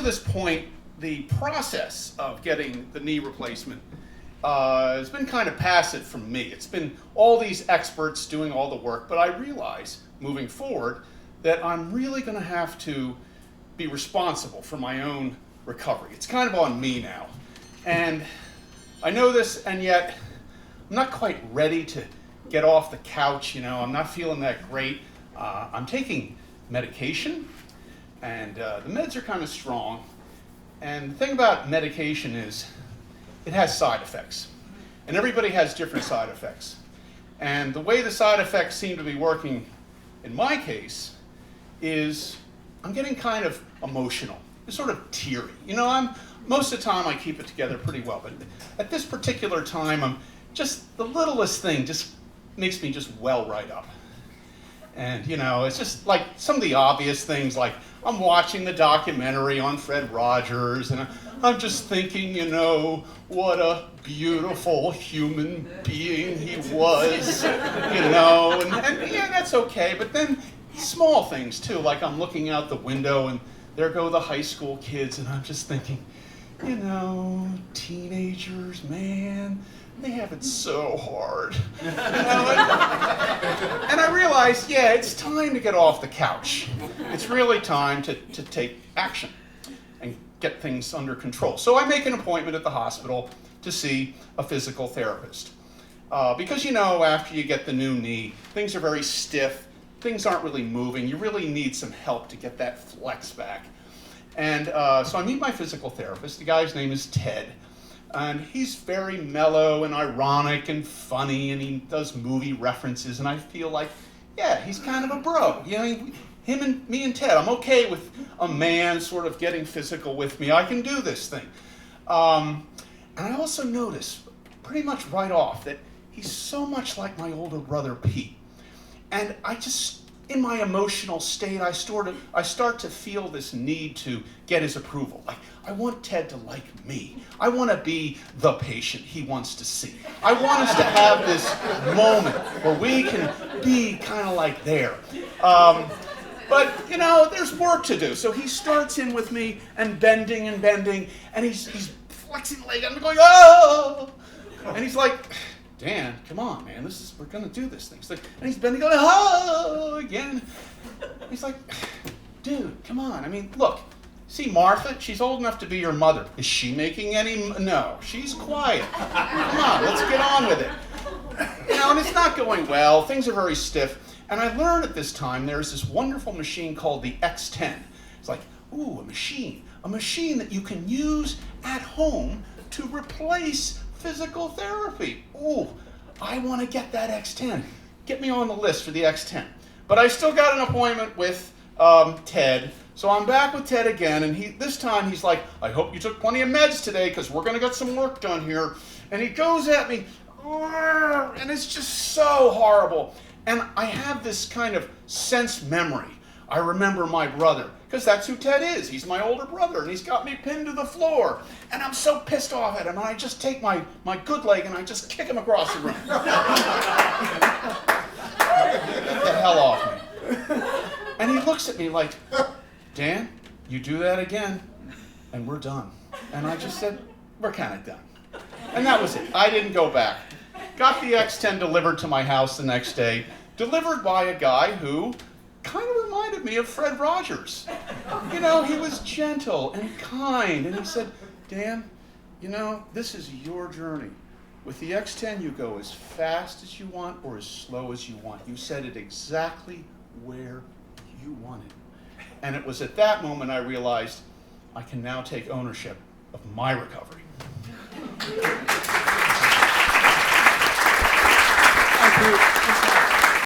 to this point, the process of getting the knee replacement has been kind of passive from me. It's been all these experts doing all the work, but I realize moving forward that I'm really going to have to be responsible for my own recovery. It's kind of on me now. And I know this, and yet I'm not quite ready to get off the couch. I'm not feeling that great. I'm taking medication, and the meds are kind of strong. And the thing about medication is it has side effects. And everybody has different side effects. And the way the side effects seem to be working in my case is I'm getting kind of emotional. It's sort of teary. Most of the time I keep it together pretty well, but at this particular time, I'm just, the littlest thing just makes me just well right up. And, it's just like some of the obvious things, like I'm watching the documentary on Fred Rogers, and I'm just thinking, what a beautiful human being he was, and yeah, that's okay. But then small things too, like I'm looking out the window and there go the high school kids, and I'm just thinking, teenagers, man, they have it so hard. And I realized, yeah, it's time to get off the couch. It's really time to take action and get things under control. So I make an appointment at the hospital to see a physical therapist. Because, after you get the new knee, things are very stiff. Things aren't really moving. You really need some help to get that flex back. And so I meet my physical therapist. The guy's name is Ted. And he's very mellow and ironic and funny, and he does movie references, and I feel like, yeah, he's kind of a bro. Him and me and Ted, I'm okay with a man sort of getting physical with me. I can do this thing. And I also notice pretty much right off that he's so much like my older brother, Pete. And I just, in my emotional state, I start to feel this need to get his approval. Like, I want Ted to like me. I want to be the patient he wants to see. I want us to have this moment where we can be kind of like there. But, there's work to do. So he starts in with me and bending, and he's flexing the leg. I'm going, oh! And he's like, Dan, come on, man, we're gonna do this thing. And he's bending, going, oh, again. He's like, dude, come on. Look, see Martha? She's old enough to be your mother. Is she making any? No, she's quiet. Come on, let's get on with it. And it's not going well. Things are very stiff. And I learned at this time there's this wonderful machine called the X10. It's like, ooh, a machine that you can use at home to replace physical therapy. Ooh, I want to get that X10. Get me on the list for the X10. But I still got an appointment with Ted. So I'm back with Ted again, and this time he's like, I hope you took plenty of meds today, because we're going to get some work done here. And he goes at me, and it's just so horrible. And I have this kind of sense memory. I remember my brother, because that's who Ted is. He's my older brother, and he's got me pinned to the floor. And I'm so pissed off at him, and I just take my good leg and I just kick him across the room. Get the hell off me. And he looks at me like, Dan, you do that again, and we're done. And I just said, we're kind of done. And that was it. I didn't go back. Got the X10 delivered to my house the next day, delivered by a guy who kind of reminded me of Fred Rogers. He was gentle and kind, and he said, Dan, this is your journey. With the X10, you go as fast as you want or as slow as you want. You set it exactly where you want it. And it was at that moment I realized I can now take ownership of my recovery.